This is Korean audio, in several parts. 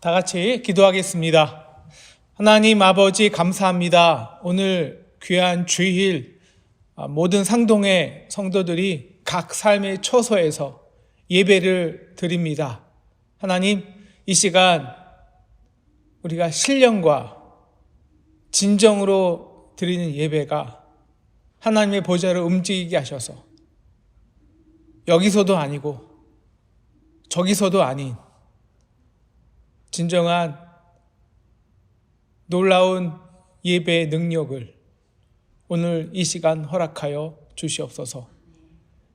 다 같이 기도하겠습니다. 하나님 아버지 감사합니다. 오늘 귀한 주일 모든 상동의 성도들이 각 삶의 처소에서 예배를 드립니다. 하나님, 이 시간 우리가 신령과 진정으로 드리는 예배가 하나님의 보좌를 움직이게 하셔서 여기서도 아니고 저기서도 아닌 진정한 놀라운 예배의 능력을 오늘 이 시간 허락하여 주시옵소서.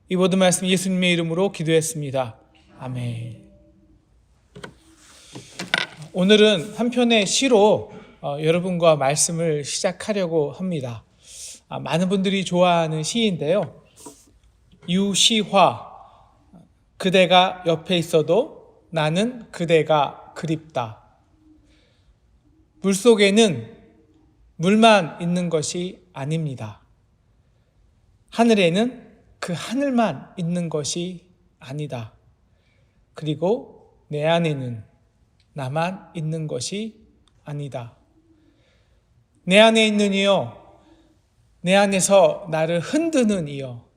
이 모든 말씀 예수님의 이름으로 기도했습니다. 아멘. 오늘은 한 편의 시로 여러분과 말씀을 시작하려고 합니다. 많은 분들이 좋아하는 시인데요. 유시화, 그대가 옆에 있어도 나는 그대가 그립다. 물속에는 물만 있는 것이 아닙니다. 하늘에는 그 하늘만 있는 것이 아니다. 그리고 내 안에는 나만 있는 것이 아니다. 내 안에 있는 이여, 내 안에서 나를 흔드는 이여,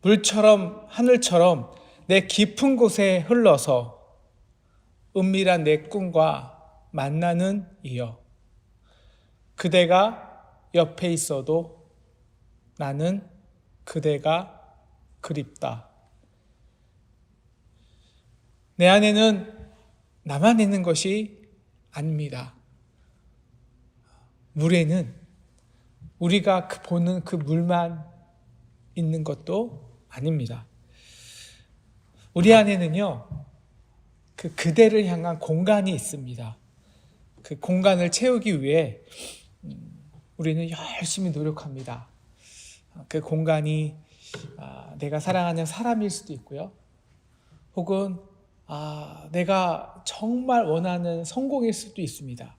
물처럼 하늘처럼 내 깊은 곳에 흘러서 은밀한 내 꿈과 만나는 이여, 그대가 옆에 있어도 나는 그대가 그립다. 내 안에는 나만 있는 것이 아닙니다. 물에는 우리가 보는 그 물만 있는 것도 아닙니다. 우리 안에는요, 그대를 향한 공간이 있습니다. 그 공간을 채우기 위해 우리는 열심히 노력합니다. 그 공간이 내가 사랑하는 사람일 수도 있고요. 혹은 내가 정말 원하는 성공일 수도 있습니다.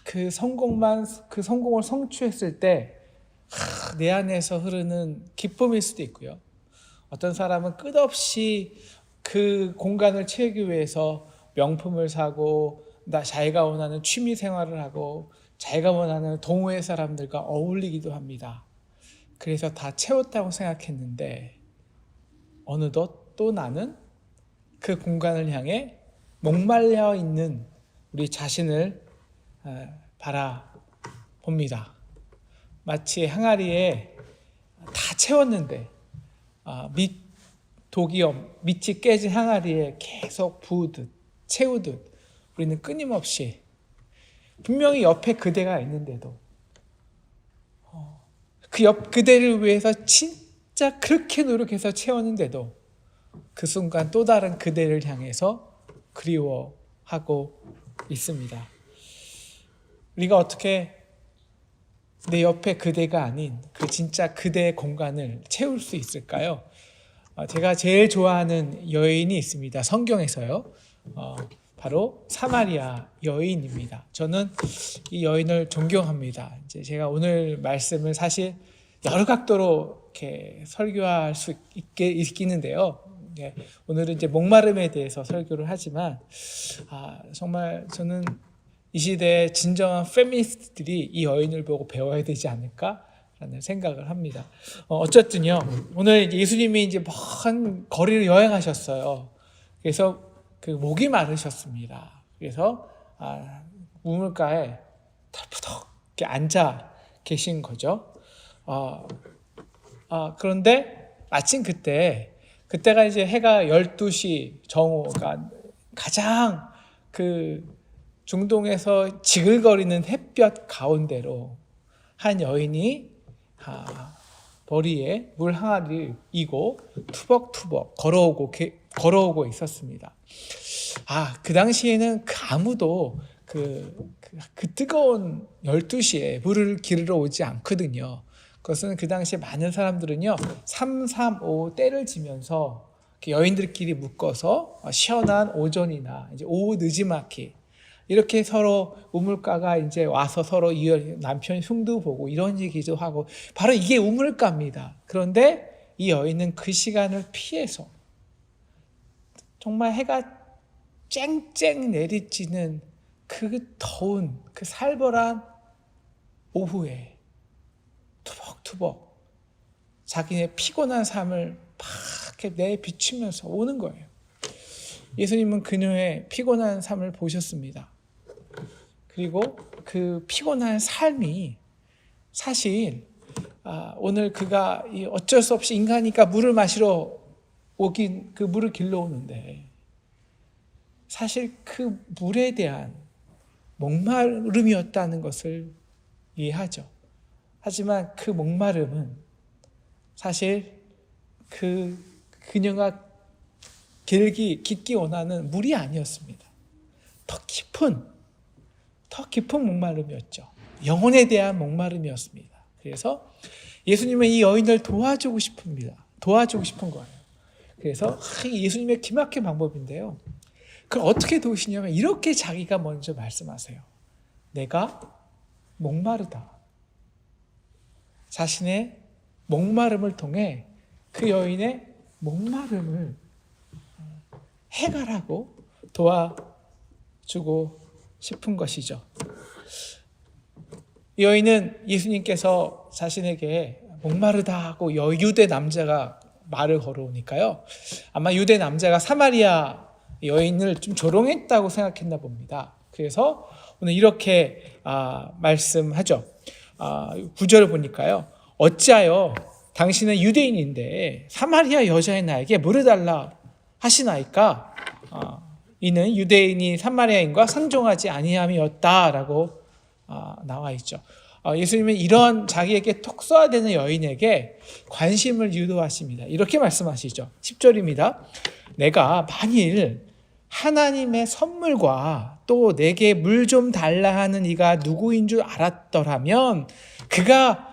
그 성공을 성취했을 때 내 안에서 흐르는 기쁨일 수도 있고요. 어떤 사람은 끝없이 그 공간을 채우기 위해서 명품을 사고 자기가 원하는 취미 생활을 하고 자기가 원하는 동호회 사람들과 어울리기도 합니다. 그래서 다 채웠다고 생각했는데 어느덧 또 나는 그 공간을 향해 목말라 있는 우리 자신을 바라봅니다. 마치 항아리에 다 채웠는데 밑이 깨진 항아리에 계속 부으듯 채우듯 우리는 끊임없이 분명히 옆에 그대가 있는데도 그대를 위해서 진짜 그렇게 노력해서 채웠는데도 그 순간 또 다른 그대를 향해서 그리워하고 있습니다. 우리가 어떻게 내 옆에 그대가 아닌 그 진짜 그대의 공간을 채울 수 있을까요? 제가 제일 좋아하는 여인이 있습니다. 성경에서요. 바로 사마리아 여인입니다. 저는 이 여인을 존경합니다. 이제 제가 오늘 말씀을 사실 여러 각도로 이렇게 설교할 수 있겠는데요. 오늘은 이제 목마름에 대해서 설교를 하지만 정말 저는 이 시대의 진정한 페미니스트들이 이 여인을 보고 배워야 되지 않을까라는 생각을 합니다. 어쨌든요, 오늘 예수님이 이제 먼 거리를 여행하셨어요. 그래서 그 목이 마르셨습니다. 그래서 우물가에 털푸덕 이렇게 앉아 계신 거죠. 그런데 마침 그때가 이제 해가 12시 정오가 가장 그 중동에서 지글거리는 햇볕 가운데로 한 여인이 머리에 물 항아리를 이고 투벅투벅 걸어오고 있었습니다. 그 당시에는 아무도 그 뜨거운 12시에 물을 기르러 오지 않거든요. 그것은 그 당시에 많은 사람들은요 335 때를 지면서 여인들끼리 묶어서 시원한 오전이나 이제 오후 늦지막히 이렇게 서로 우물가가 이제 와서 서로 남편 흉도 보고 이런 얘기도 하고 바로 이게 우물가입니다. 그런데 이 여인은 그 시간을 피해서 정말 해가 쨍쨍 내리쬐는 그 더운 그 살벌한 오후에 투벅투벅 자기네 피곤한 삶을 막 이렇게 내비추면서 오는 거예요. 예수님은 그녀의 피곤한 삶을 보셨습니다. 그리고 그 피곤한 삶이 사실 오늘 그가 어쩔 수 없이 인간이니까 물을 마시러 오긴 그 물을 길러 오는데 사실 그 물에 대한 목마름이었다는 것을 이해하죠. 하지만 그 목마름은 사실 그녀가 깊기 원하는 물이 아니었습니다. 더 깊은 목마름이었죠. 영혼에 대한 목마름이었습니다. 그래서 예수님은 이 여인을 도와주고 싶은 거예요. 그래서 예수님의 기막힌 방법인데요. 그걸 어떻게 도우시냐면 이렇게 자기가 먼저 말씀하세요. 내가 목마르다. 자신의 목마름을 통해 그 여인의 목마름을 해결하고 도와주고 싶은 것이죠. 이 여인은 예수님께서 자신에게 목마르다고 유대 남자가 말을 걸어오니까요. 아마 유대 남자가 사마리아 여인을 좀 조롱했다고 생각했나 봅니다. 그래서 오늘 이렇게 말씀하죠. 9절을 보니까요. 어찌하여 당신은 유대인인데 사마리아 여자의 나에게 물을 달라 하시나이까? 이는 유대인이 사마리아인과 상종하지 아니함이었다라고 나와 있죠. 예수님은 이런 자기에게 톡 쏘아야 되는 여인에게 관심을 유도하십니다. 이렇게 말씀하시죠. 10절입니다. 내가 만일 하나님의 선물과 또 내게 물 좀 달라 하는 이가 누구인 줄 알았더라면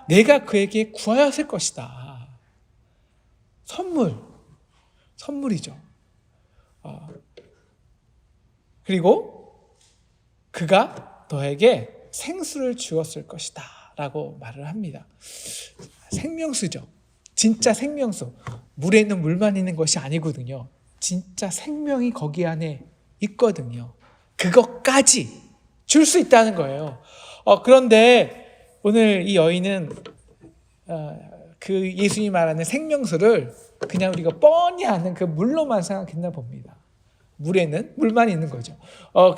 내가 그에게 구하였을 것이다. 선물이죠. 그리고 그가 너에게 생수를 주었을 것이다 라고 말을 합니다. 생명수죠. 진짜 생명수. 물에 있는 물만 있는 것이 아니거든요. 진짜 생명이 거기 안에 있거든요. 그것까지 줄 수 있다는 거예요. 그런데 오늘 이 여인은 그 예수님이 말하는 생명수를 그냥 우리가 뻔히 아는 그 물로만 생각했나 봅니다. 물에는 물만 있는 거죠.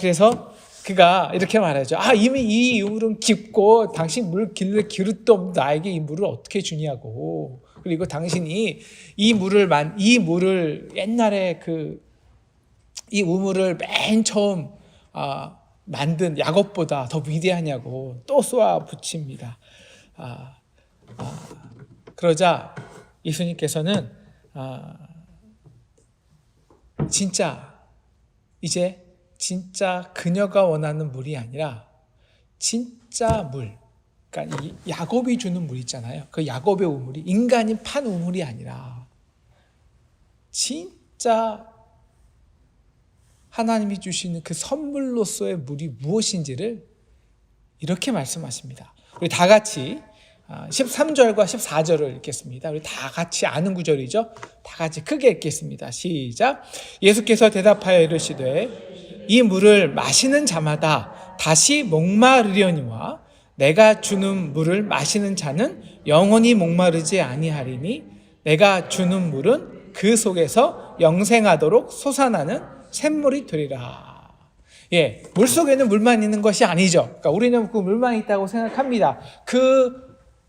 그래서 그가 이렇게 말하죠. 이미 이 물은 깊고 당신 물 길를 기릇도 없는 나에게 이 물을 어떻게 주냐고. 그리고 당신이 이 물을 옛날에 이 우물을 맨 처음 만든 야곱보다 더 위대하냐고 또 쏘아 붙입니다. 그러자 예수님께서는 이제 진짜 그녀가 원하는 물이 아니라 진짜 물, 그러니까 이 야곱이 주는 물 있잖아요. 그 야곱의 우물이 인간이 판 우물이 아니라 진짜 하나님이 주시는 그 선물로서의 물이 무엇인지를 이렇게 말씀하십니다. 우리 다 같이 13절과 14절을 읽겠습니다. 우리 다 같이 아는 구절이죠. 다 같이 크게 읽겠습니다. 시작. 예수께서 대답하여 이르시되 이 물을 마시는 자마다 다시 목마르려니와 내가 주는 물을 마시는 자는 영원히 목마르지 아니하리니 내가 주는 물은 그 속에서 영생하도록 솟아나는 샘물이 되리라. 물 속에는 물만 있는 것이 아니죠. 그러니까 우리는 그 물만 있다고 생각합니다.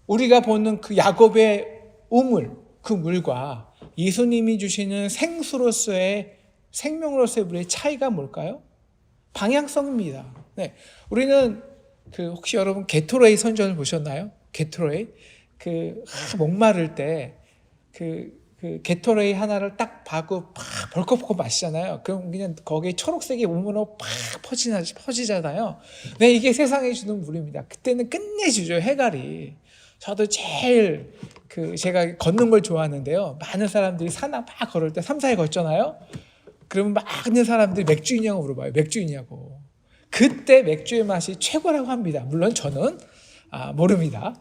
우리가 보는 그 야곱의 우물, 그 물과 예수님이 주시는 생명으로서의 물의 차이가 뭘까요? 방향성입니다. 우리는 혹시 여러분 게토레이 선전을 보셨나요? 게토레이 목마를 때 게토레이 하나를 딱 바고 팍 벌컥벌컥 마시잖아요. 그럼 그냥 거기에 초록색이 우물로 팍 퍼지잖아요. 이게 세상에 주는 물입니다. 그때는 끝내주죠, 해갈이. 저도 제일 제가 걷는 걸 좋아하는데요. 많은 사람들이 산악 막 걸을 때 3, 4일 걷잖아요. 그러면 많은 사람들이 맥주있냐고 물어봐요. 맥주있냐고. 그때 맥주의 맛이 최고라고 합니다. 물론 저는 모릅니다.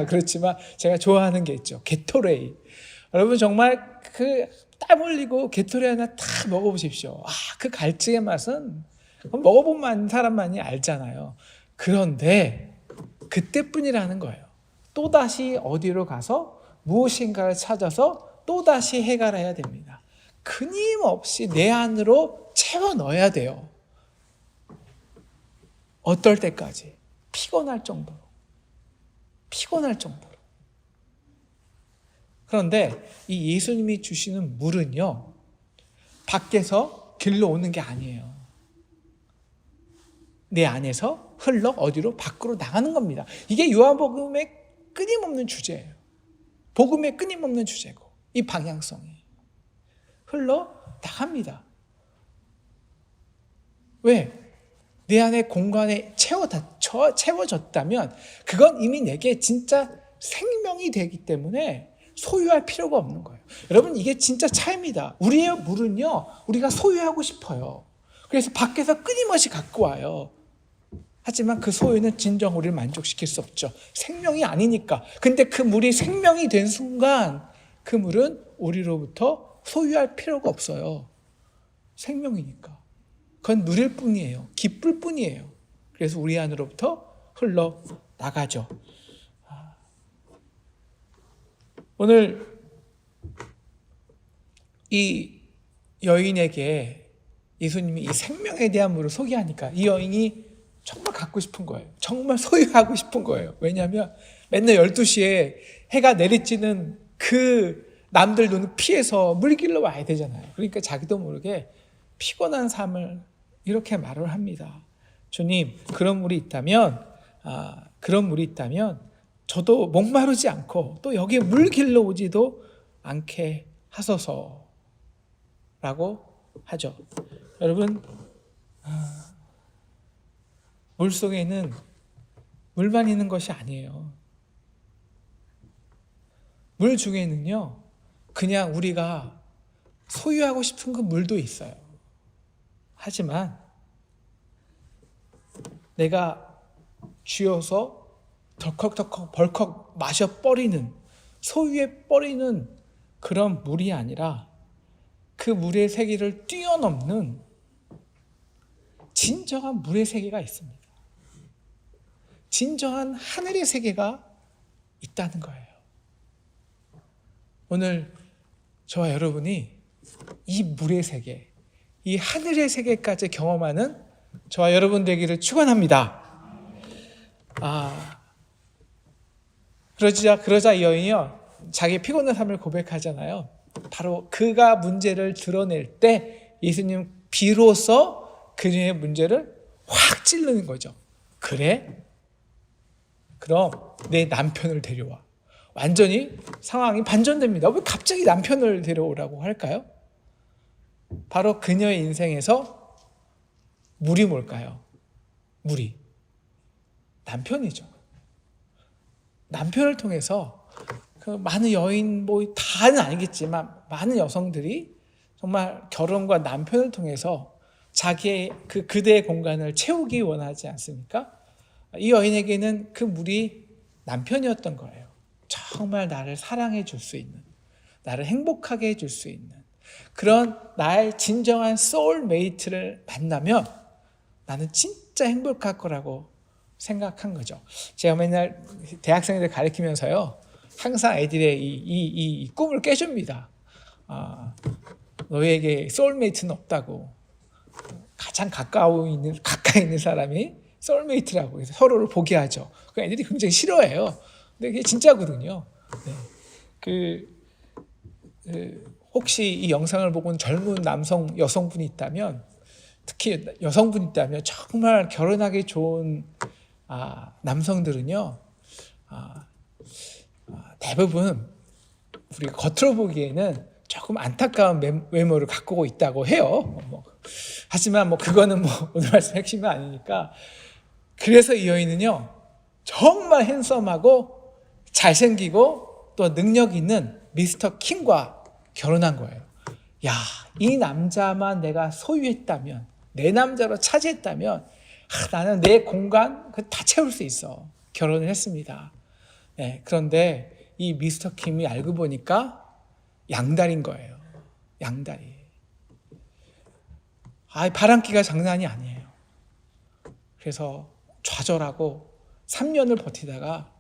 그렇지만 제가 좋아하는 게 있죠. 게토레이. 여러분 정말 땀 흘리고 게토레 하나 탁 먹어보십시오. 그 갈증의 맛은 먹어본 사람만이 알잖아요. 그런데 그때뿐이라는 거예요. 또다시 어디로 가서 무엇인가를 찾아서 또다시 해결해야 됩니다. 끊임없이 내 안으로 채워 넣어야 돼요. 어떨 때까지? 피곤할 정도로. 그런데 이 예수님이 주시는 물은요, 밖에서 길로 오는 게 아니에요. 내 안에서 흘러 어디로? 밖으로 나가는 겁니다. 이게 요한복음의 끊임없는 주제예요. 복음의 끊임없는 주제고, 이 방향성이 흘러 나갑니다. 왜? 내 안에 공간에 채워졌다면 그건 이미 내게 진짜 생명이 되기 때문에 소유할 필요가 없는 거예요. 여러분, 이게 진짜 차이입니다. 우리의 물은요, 우리가 소유하고 싶어요. 그래서 밖에서 끊임없이 갖고 와요. 하지만 그 소유는 진정 우리를 만족시킬 수 없죠. 생명이 아니니까. 근데 그 물이 생명이 된 순간 그 물은 우리로부터 소유할 필요가 없어요. 생명이니까. 그건 누릴 뿐이에요. 기쁠 뿐이에요. 그래서 우리 안으로부터 흘러나가죠. 오늘 이 여인에게 예수님이 이 생명에 대한 물을 소개하니까 이 여인이 정말 갖고 싶은 거예요. 정말 소유하고 싶은 거예요. 왜냐하면 맨날 12시에 해가 내리쬐는 그 남들 눈을 피해서 물길로 와야 되잖아요. 그러니까 자기도 모르게 피곤한 삶을 이렇게 말을 합니다. 주님, 그런 물이 있다면 저도 목마르지 않고 또 여기에 물길로 오지도 않게 하소서라고 하죠. 여러분, 물 속에는 물만 있는 것이 아니에요. 물 중에는요, 그냥 우리가 소유하고 싶은 그 물도 있어요. 하지만 내가 쥐어서 덜컥덜컥 벌컥 마셔버리는, 소유해버리는 그런 물이 아니라 그 물의 세계를 뛰어넘는 진정한 물의 세계가 있습니다. 진정한 하늘의 세계가 있다는 거예요. 오늘 저와 여러분이 이 물의 세계, 이 하늘의 세계까지 경험하는 저와 여러분 되기를 축원합니다. 그러자 이 여인이요, 자기 피곤한 삶을 고백하잖아요. 바로 그가 문제를 드러낼 때 예수님 비로소 그녀의 문제를 확 찌르는 거죠. 그래? 그럼 내 남편을 데려와. 완전히 상황이 반전됩니다. 왜 갑자기 남편을 데려오라고 할까요? 바로 그녀의 인생에서 물이 뭘까요? 물이 남편이죠. 남편을 통해서 그 많은 여인, 다는 아니겠지만 많은 여성들이 정말 결혼과 남편을 통해서 자기의 그대의 공간을 채우기 원하지 않습니까? 이 여인에게는 그 물이 남편이었던 거예요. 정말 나를 사랑해 줄 수 있는, 나를 행복하게 해줄 수 있는 그런 나의 진정한 소울메이트를 만나면 나는 진짜 행복할 거라고 생각한 거죠. 제가 맨날 대학생들 가르치면서요, 항상 애들의 이 꿈을 깨줍니다. 너에게 소울메이트는 없다고. 가장 가까이 있는 사람이 소울메이트라고 해서 서로를 보게 하죠. 그 애들이 굉장히 싫어해요. 근데 그게 진짜거든요. 네. 혹시 이 영상을 보고 젊은 여성분이 있다면, 특히 여성분이 있다면 정말 결혼하기 좋은 남성들은요, 대부분 우리가 겉으로 보기에는 조금 안타까운 외모를 갖고 있다고 해요. 하지만 그거는 오늘 말씀 핵심은 아니니까. 그래서 이 여인은요, 정말 핸섬하고 잘생기고 또 능력 있는 미스터 킹과 결혼한 거예요. 야, 이 남자만 내가 소유했다면, 내 남자로 차지했다면 나는 내 공간 다 채울 수 있어. 결혼을 했습니다. 네, 그런데 이 미스터 킴이 알고 보니까 양다리인 거예요. 양다리. 바람기가 장난이 아니에요. 그래서 좌절하고 3년을 버티다가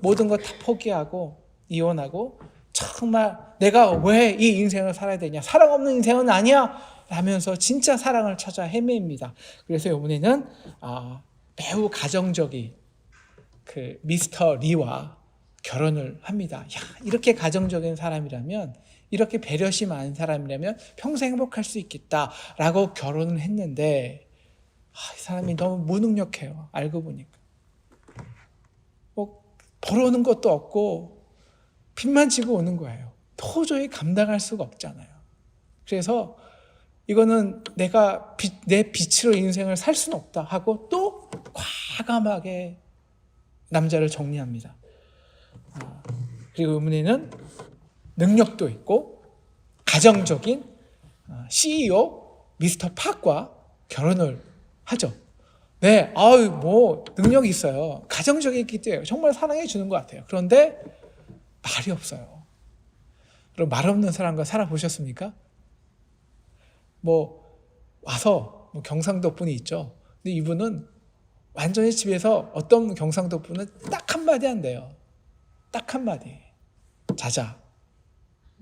모든 거 다 포기하고 이혼하고 정말 내가 왜 이 인생을 살아야 되냐, 사랑 없는 인생은 아니야 하면서 진짜 사랑을 찾아 헤매입니다. 그래서 이번에는 매우 가정적인 그 미스터 리와 결혼을 합니다. 이렇게 가정적인 사람이라면, 이렇게 배려심 많은 사람이라면 평생 행복할 수 있겠다라고 결혼을 했는데 이 사람이 너무 무능력해요. 알고 보니까 벌어오는 것도 없고 빚만 지고 오는 거예요. 도저히 감당할 수가 없잖아요. 그래서 이거는 내가 내 빛으로 인생을 살 수는 없다 하고 또 과감하게 남자를 정리합니다. 그리고 이번에는 능력도 있고 가정적인 CEO 미스터 팍과 결혼을 하죠. 네, 능력이 있어요. 가정적이기 때문에 정말 사랑해 주는 것 같아요. 그런데 말이 없어요. 그럼 말 없는 사람과 살아보셨습니까? 와서 경상도 분이 있죠. 근데 이분은 완전히 집에서 어떤 경상도 분은 딱 한마디 한대요. 딱 한마디. 자자.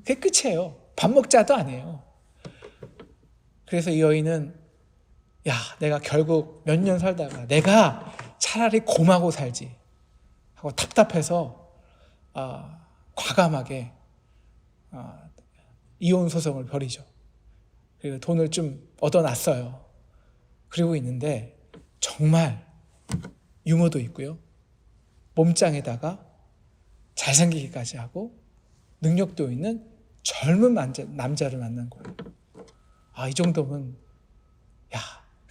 그게 끝이에요. 밥 먹자도 안 해요. 그래서 이 여인은 내가 결국 몇 년 살다가 내가 차라리 곰하고 살지 하고 답답해서 과감하게 이혼 소송을 벌이죠. 그리고 돈을 좀 얻어놨어요. 그리고 있는데 정말 유머도 있고요. 몸짱에다가 잘생기기까지 하고 능력도 있는 젊은 남자를 만난 거예요. 이 정도면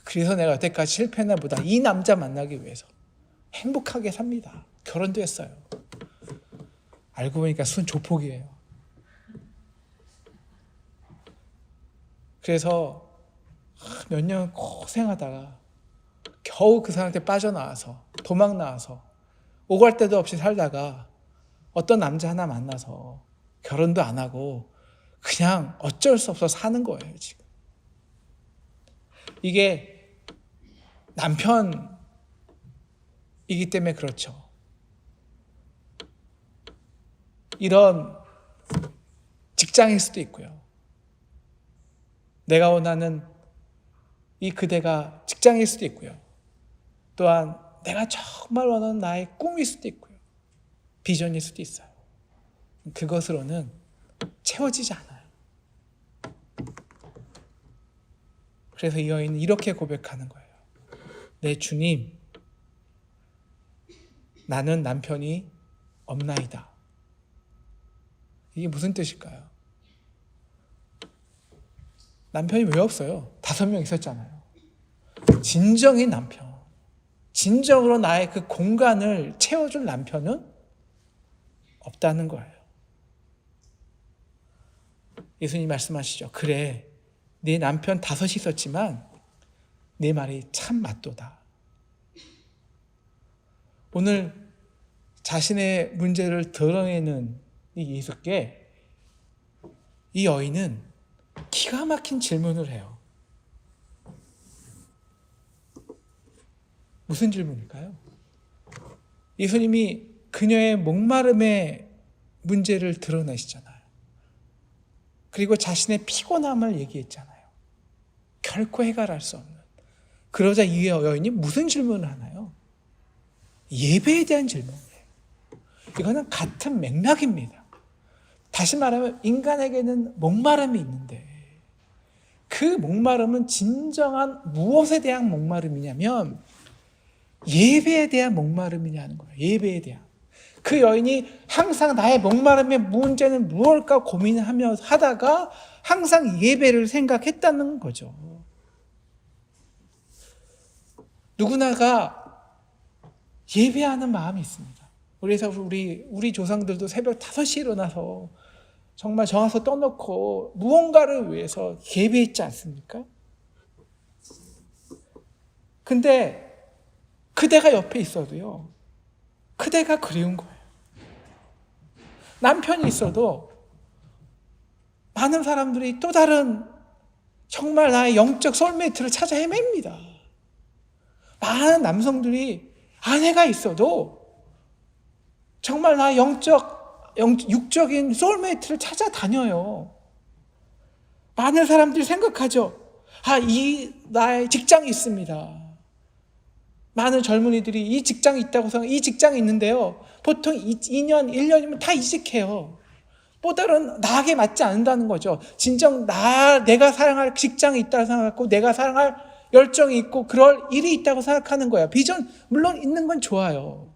그래서 내가 여태까지 실패했나 보다. 이 남자 만나기 위해서 행복하게 삽니다. 결혼도 했어요. 알고 보니까 순 조폭이에요. 그래서 몇 년 고생하다가 겨우 그 사람한테 빠져나와서 도망 나와서 오갈 데도 없이 살다가 어떤 남자 하나 만나서 결혼도 안 하고 그냥 어쩔 수 없어 사는 거예요, 지금. 이게 남편이기 때문에 그렇죠. 이런 직장일 수도 있고요. 내가 원하는 이 그대가 직장일 수도 있고요. 또한 내가 정말 원하는 나의 꿈일 수도 있고요. 비전일 수도 있어요. 그것으로는 채워지지 않아요. 그래서 이 여인은 이렇게 고백하는 거예요. 내 주님, 나는 남편이 없나이다. 이게 무슨 뜻일까요? 남편이 왜 없어요? 5명 있었잖아요. 진정인 남편, 진정으로 나의 그 공간을 채워줄 남편은 없다는 거예요. 예수님 말씀하시죠. 그래, 네 남편 5 있었지만 네 말이 참 맞도다. 오늘 자신의 문제를 드러내는 이 예수께 이 여인은 기가 막힌 질문을 해요. 무슨 질문일까요? 예수님이 그녀의 목마름의 문제를 드러내시잖아요. 그리고 자신의 피곤함을 얘기했잖아요. 결코 해결할 수 없는. 그러자 이 여인이 무슨 질문을 하나요? 예배에 대한 질문이에요. 이거는 같은 맥락입니다. 다시 말하면 인간에게는 목마름이 있는데 그 목마름은 진정한 무엇에 대한 목마름이냐면 예배에 대한 목마름이냐는 거예요. 예배에 대한. 그 여인이 항상 나의 목마름의 문제는 무엇일까 고민하며 하다가 항상 예배를 생각했다는 거죠. 누구나가 예배하는 마음이 있습니다. 그래서 우리 조상들도 새벽 5시에 일어나서 정말 정화서 떠놓고 무언가를 위해서 예배했지 않습니까? 근데 그대가 옆에 있어도요, 그대가 그리운 거예요. 남편이 있어도 많은 사람들이 또 다른 정말 나의 영적 소울메이트를 찾아 헤맵니다. 많은 남성들이 아내가 있어도 정말 나의 육적인 소울메이트를 찾아다녀요. 많은 사람들이 생각하죠. 나의 직장이 있습니다. 많은 젊은이들이 이 직장이 있다고 생각해요. 이 직장이 있는데요. 보통 2년, 1년이면 다 이직해요. 또 다른 나에게 맞지 않는다는 거죠. 진정 내가 사랑할 직장이 있다고 생각하고 내가 사랑할 열정이 있고 그럴 일이 있다고 생각하는 거예요. 비전 물론 있는 건 좋아요.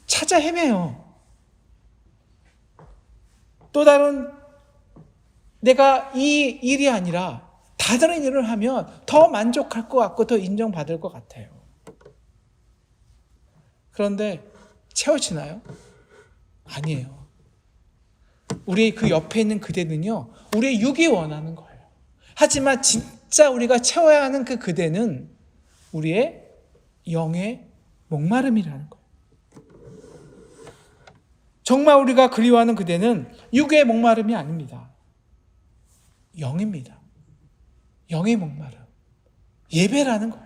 찾아 헤매요. 또 다른 내가 이 일이 아니라 다른 일을 하면 더 만족할 것 같고 더 인정받을 것 같아요. 그런데 채워지나요? 아니에요. 우리 그 옆에 있는 그대는요, 우리의 육이 원하는 거예요. 하지만 진짜 우리가 채워야 하는 그 그대는 우리의 영의 목마름이라는 거예요. 정말 우리가 그리워하는 그대는 육의 목마름이 아닙니다. 영입니다. 영의 목마름. 예배라는 거예요.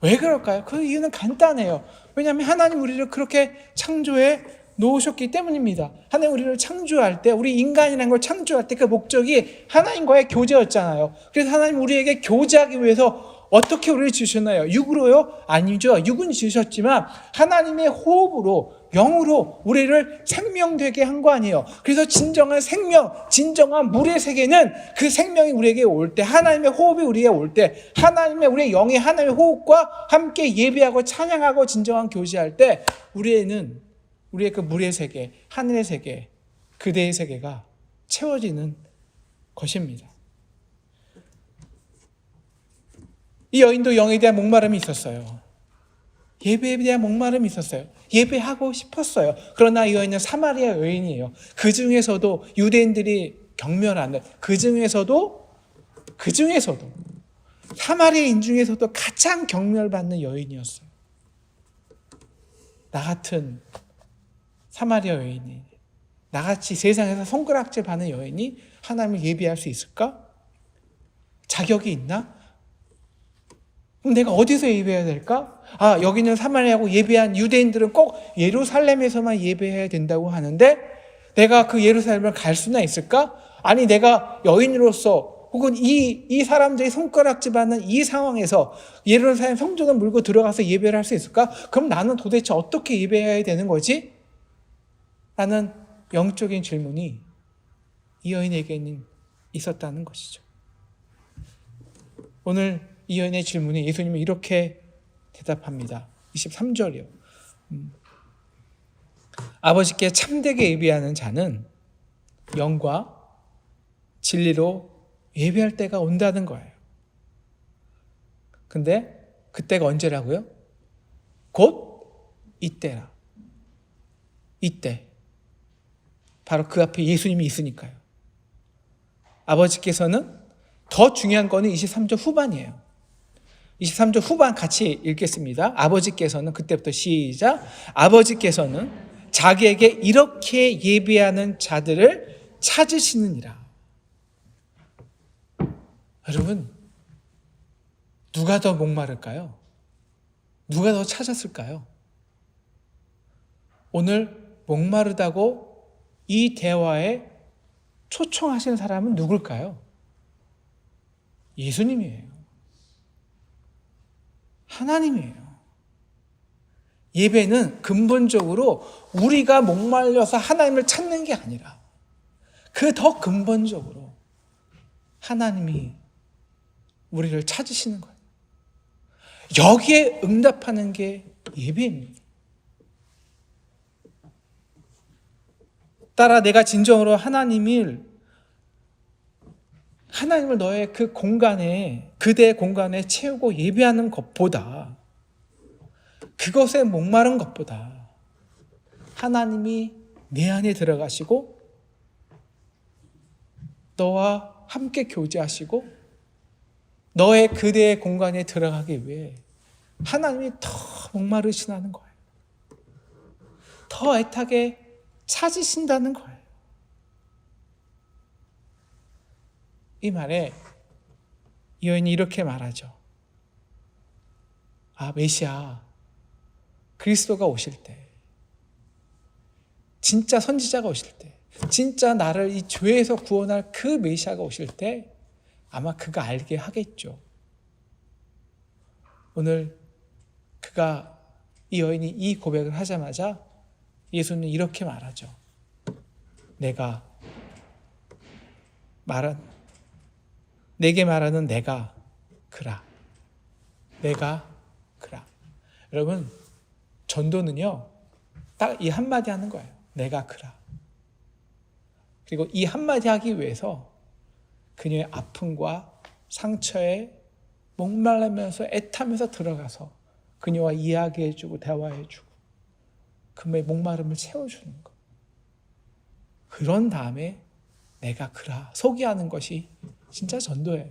왜 그럴까요? 그 이유는 간단해요. 왜냐하면 하나님 우리를 그렇게 창조해 놓으셨기 때문입니다. 하나님 우리를 창조할 때, 우리 인간이라는 걸 창조할 때 그 목적이 하나님과의 교제였잖아요. 그래서 하나님 우리에게 교제하기 위해서 어떻게 우리를 지으셨나요? 육으로요? 아니죠. 육은 지으셨지만 하나님의 호흡으로, 영으로 우리를 생명되게 한 거 아니에요. 그래서 진정한 생명, 진정한 물의 세계는 그 생명이 우리에게 올 때, 하나님의 호흡이 우리에게 올 때, 우리의 영이 하나님의 호흡과 함께 예배하고 찬양하고 진정한 교제할 때 우리의 그 물의 세계, 하늘의 세계, 그대의 세계가 채워지는 것입니다. 이 여인도 영에 대한 목마름이 있었어요. 예배에 대한 목마름이 있었어요. 예배하고 싶었어요. 그러나 이 여인은 사마리아 여인이에요. 그 중에서도 유대인들이 경멸하는, 그 중에서도 사마리아인 중에서도 가장 경멸받는 여인이었어요. 나 같은 사마리아 여인이, 나같이 세상에서 손가락질 받는 여인이 하나님을 예배할 수 있을까? 자격이 있나? 그럼 내가 어디서 예배해야 될까? 여기는 사마리아고 예배한 유대인들은 꼭 예루살렘에서만 예배해야 된다고 하는데 내가 그 예루살렘을 갈 수나 있을까? 아니 내가 여인으로서 혹은 이 사람들이 손가락질 받는 이 상황에서 예루살렘 성전을 물고 들어가서 예배를 할 수 있을까? 그럼 나는 도대체 어떻게 예배해야 되는 거지? 라는 영적인 질문이 이 여인에게는 있었다는 것이죠. 오늘 이 여인의 질문에 예수님은 이렇게 대답합니다. 23절이요. 아버지께 참되게 예배하는 자는 영과 진리로 예배할 때가 온다는 거예요. 근데 그때가 언제라고요? 곧 이때라. 이때. 바로 그 앞에 예수님이 있으니까요. 아버지께서는 더 중요한 거는 23절 후반이에요. 23절 후반 같이 읽겠습니다. 아버지께서는, 그때부터 시작. 아버지께서는 자기에게 이렇게 예배하는 자들을 찾으시느니라. 여러분, 누가 더 목마를까요? 누가 더 찾았을까요? 오늘 목마르다고 이 대화에 초청하신 사람은 누굴까요? 예수님이에요. 하나님이에요. 예배는 근본적으로 우리가 목말려서 하나님을 찾는 게 아니라 그 더 근본적으로 하나님이 우리를 찾으시는 거예요. 여기에 응답하는 게 예배입니다. 따라 내가 진정으로 하나님을 너의 그 공간에, 그대의 공간에 채우고 예배하는 것보다, 그것에 목마른 것보다 하나님이 내 안에 들어가시고 너와 함께 교제하시고 너의 그대의 공간에 들어가기 위해 하나님이 더 목마르시다는 거예요. 더 애타게 찾으신다는 거예요. 이 말에 이 여인이 이렇게 말하죠. 아, 메시아 그리스도가 오실 때, 진짜 선지자가 오실 때, 진짜 나를 이 죄에서 구원할 그 메시아가 오실 때 아마 그가 알게 하겠죠. 오늘 이 여인이 이 고백을 하자마자 예수는 이렇게 말하죠. 내게 말하는 내가 그라. 내가 그라. 여러분, 전도는요, 딱 이 한마디 하는 거예요. 내가 그라. 그리고 이 한마디 하기 위해서 그녀의 아픔과 상처에 목말라면서 애타면서 들어가서 그녀와 이야기해주고 대화해주고 그녀의 목마름을 채워주는 것. 그런 다음에 내가 그라 소개하는 것이 진짜 전도예요.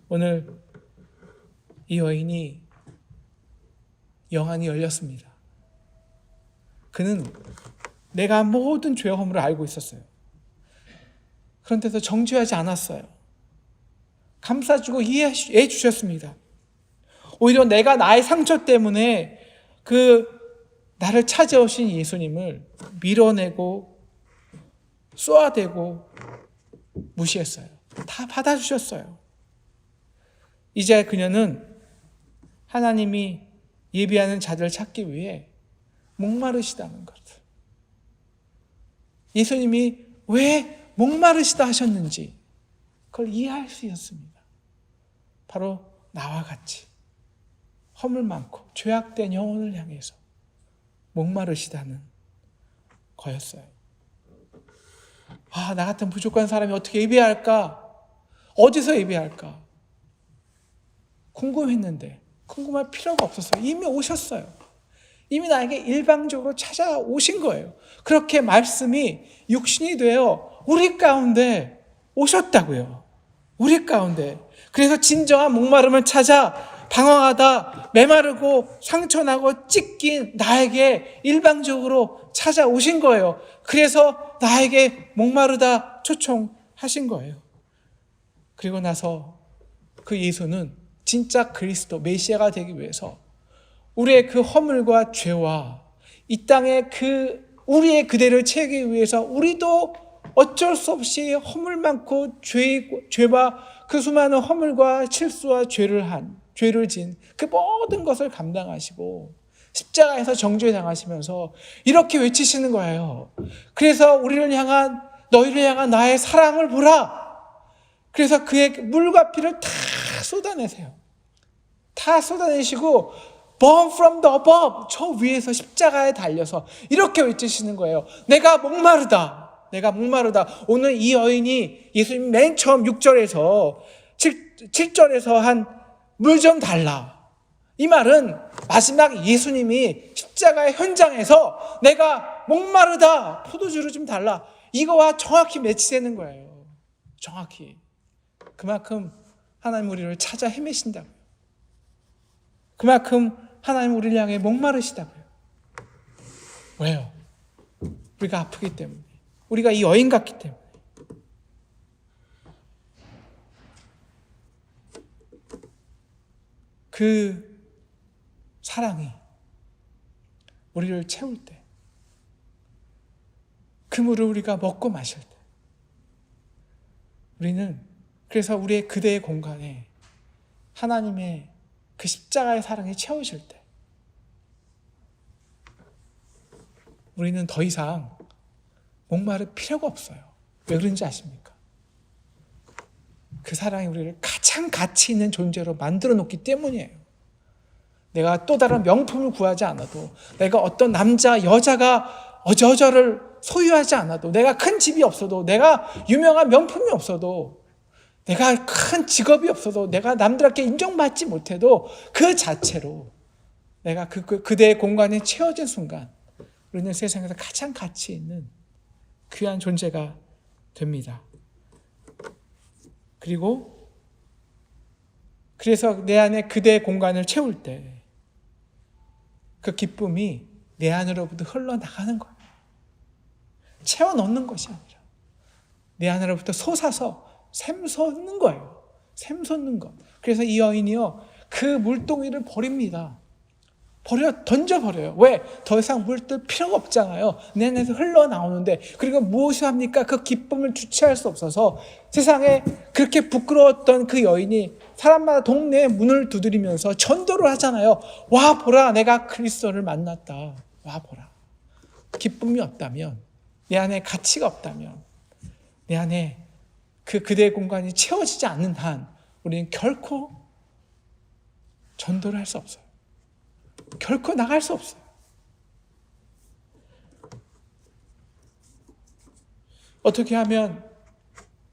오늘 이 여인이 영안이 열렸습니다. 그는 내가 모든 죄와 허물을 알고 있었어요. 그런데도 정죄하지 않았어요. 감싸주고 이해해 주셨습니다. 오히려 내가 나의 상처 때문에 나를 찾아오신 예수님을 밀어내고 쏘아대고 무시했어요. 다 받아주셨어요. 이제 그녀는 하나님이 예비하는 자들을 찾기 위해 목마르시다는 것. 예수님이 왜 목마르시다 하셨는지 그걸 이해할 수 있었습니다. 바로 나와 같이 허물 많고 죄악된 영혼을 향해서 목마르시다는 거였어요. 나 같은 부족한 사람이 어떻게 예배할까? 어디서 예배할까? 궁금했는데 궁금할 필요가 없었어요. 이미 오셨어요. 이미 나에게 일방적으로 찾아오신 거예요. 그렇게 말씀이 육신이 되어 우리 가운데 오셨다고요. 우리 가운데. 그래서 진정한 목마름을 찾아 방황하다 메마르고 상처나고 찢긴 나에게 일방적으로 찾아오신 거예요. 그래서 나에게 목마르다 초청하신 거예요. 그리고 나서 그 예수는 진짜 그리스도 메시아가 되기 위해서 우리의 그 허물과 죄와 이 땅에 우리의 그대를 채우기 위해서 우리도 어쩔 수 없이 허물 많고 죄와 그 수많은 허물과 실수와 죄를 진 그 모든 것을 감당하시고 십자가에서 정죄당하시면서 이렇게 외치시는 거예요. 그래서 너희를 향한 나의 사랑을 보라. 그래서 그의 물과 피를 다 쏟아내세요. 다 쏟아내시고 Born from the above, 저 위에서 십자가에 달려서 이렇게 외치시는 거예요. 내가 목마르다. 내가 목마르다. 오늘 이 여인이 예수님 맨 처음 6절에서 7절에서 한 물 좀 달라. 이 말은 마지막 예수님이 십자가의 현장에서 내가 목마르다. 포도주를 좀 달라. 이거와 정확히 매치되는 거예요. 정확히. 그만큼 하나님 우리를 찾아 헤매신다고요. 그만큼 하나님 우리를 향해 목마르시다고요. 왜요? 우리가 아프기 때문에. 우리가 이 여인 같기 때문에. 그 사랑이 우리를 채울 때, 그 물을 우리가 먹고 마실 때, 우리는 그래서 우리의 그대의 공간에 하나님의 그 십자가의 사랑이 채우실 때 우리는 더 이상 목마를 필요가 없어요. 왜 그런지 아십니까? 그 사랑이 우리를 가장 가치 있는 존재로 만들어 놓기 때문이에요. 내가 또 다른 명품을 구하지 않아도, 내가 어떤 남자, 여자가 어저저를 소유하지 않아도, 내가 큰 집이 없어도, 내가 유명한 명품이 없어도, 내가 큰 직업이 없어도, 내가 남들에게 인정받지 못해도 그 자체로 내가 그대의 공간에 채워진 순간 우리는 세상에서 가장 가치 있는 귀한 존재가 됩니다. 그래서 내 안에 그대의 공간을 채울 때 그 기쁨이 내 안으로부터 흘러나가는 거예요. 채워 넣는 것이 아니라 내 안으로부터 솟아서 샘솟는 거예요. 샘솟는 것. 그래서 이 여인이요, 그 물동이를 버립니다. 던져버려요. 왜? 더 이상 물들 필요가 없잖아요. 내 안에서 흘러나오는데. 그리고 무엇이 합니까? 그 기쁨을 주체할 수 없어서 세상에 그렇게 부끄러웠던 그 여인이 사람마다 동네에 문을 두드리면서 전도를 하잖아요. 와 보라, 내가 그리스도를 만났다. 와 보라. 기쁨이 없다면, 내 안에 가치가 없다면, 내 안에 그대의 공간이 채워지지 않는 한 우리는 결코 전도를 할 수 없어요. 결코 나갈 수 없어요. 어떻게 하면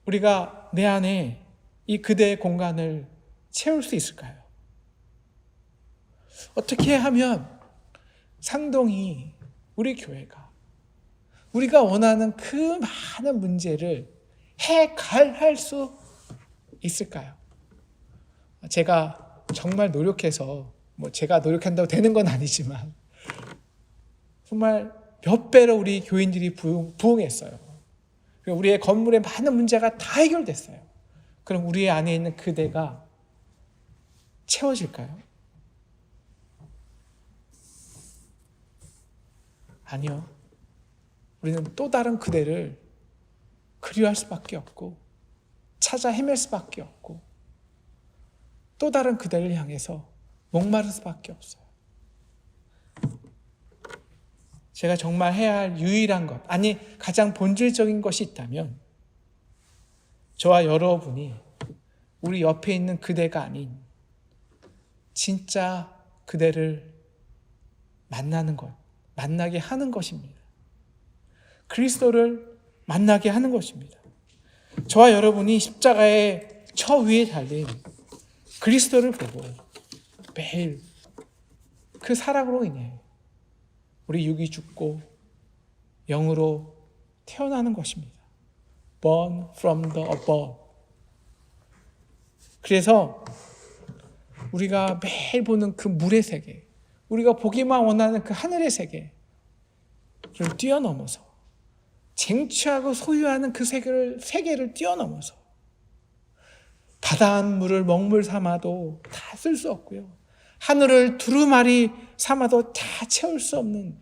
우리가 내 안에 이 그대의 공간을 채울 수 있을까요? 어떻게 하면 상동이, 우리 교회가 우리가 원하는 그 많은 문제를 해결할 수 있을까요? 제가 정말 노력해서, 제가 노력한다고 되는 건 아니지만 정말 몇 배로 우리 교인들이 부흥했어요. 우리의 건물의 많은 문제가 다 해결됐어요. 그럼 우리 안에 있는 그대가 채워질까요? 아니요. 우리는 또 다른 그대를 그리워할 수밖에 없고 찾아 헤맬 수밖에 없고 또 다른 그대를 향해서 목마를 수밖에 없어요. 제가 정말 해야 할 유일한 것, 아니 가장 본질적인 것이 있다면 저와 여러분이 우리 옆에 있는 그대가 아닌 진짜 그대를 만나는 것, 만나게 하는 것입니다. 그리스도를 만나게 하는 것입니다. 저와 여러분이 십자가의 저 위에 달린 그리스도를 보고 매일 그 사랑으로 인해 우리 육이 죽고 영으로 태어나는 것입니다. Born from the above. 그래서 우리가 매일 보는 그 물의 세계, 우리가 보기만 원하는 그 하늘의 세계를 뛰어넘어서 쟁취하고 소유하는 그 세계를 뛰어넘어서 바다한 물을 먹물 삼아도 다 쓸 수 없고요. 하늘을 두루마리 삼아도 다 채울 수 없는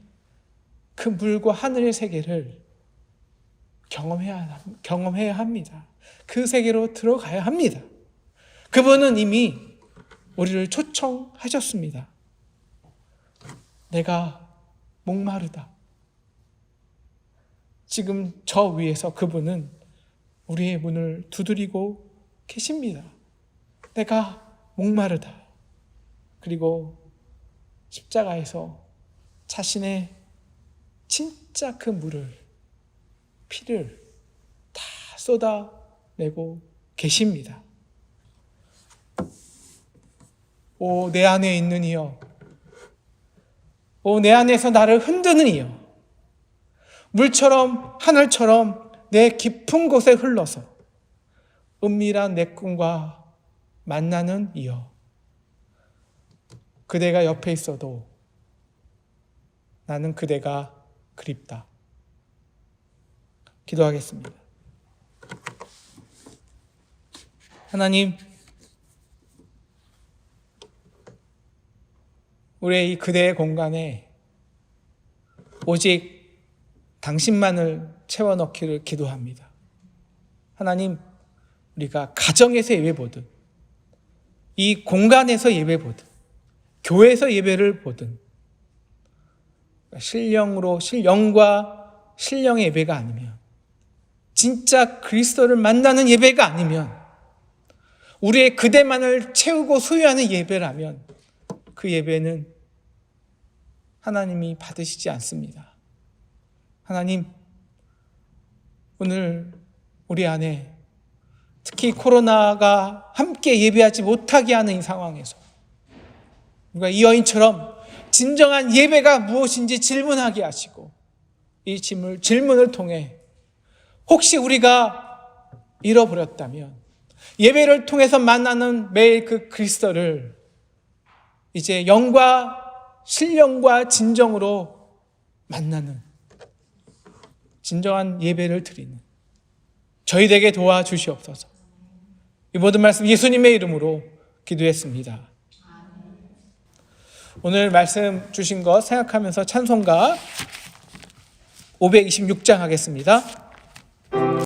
그 물과 하늘의 세계를 경험해야 합니다. 그 세계로 들어가야 합니다. 그분은 이미 우리를 초청하셨습니다. 내가 목마르다. 지금 저 위에서 그분은 우리의 문을 두드리고 계십니다. 내가 목마르다. 그리고 십자가에서 자신의 진짜 그 물을, 피를 다 쏟아내고 계십니다. 오, 내 안에 있는 이여. 오, 내 안에서 나를 흔드는 이여. 물처럼 하늘처럼 내 깊은 곳에 흘러서 은밀한 내 꿈과 만나는 이여. 그대가 옆에 있어도 나는 그대가 그립다. 기도하겠습니다. 하나님, 우리의 이 그대의 공간에 오직 당신만을 채워넣기를 기도합니다. 하나님, 우리가 가정에서 예배 보든 이 공간에서 예배 보든 교회에서 예배를 보든 영과 신령의 예배가 아니면, 진짜 그리스도를 만나는 예배가 아니면, 우리의 그대만을 채우고 소유하는 예배라면 그 예배는 하나님이 받으시지 않습니다. 하나님, 오늘 우리 안에 특히 코로나가 함께 예배하지 못하게 하는 이 상황에서 우리가 이 여인처럼 진정한 예배가 무엇인지 질문하게 하시고, 이 질문을 통해 혹시 우리가 잃어버렸다면 예배를 통해서 만나는 매일 그 그리스도를 이제 영과 신령과 진정으로 만나는 진정한 예배를 드리는 저희에게 도와주시옵소서. 이 모든 말씀 예수님의 이름으로 기도했습니다. 오늘 말씀 주신 것 생각하면서 찬송가 526장 하겠습니다.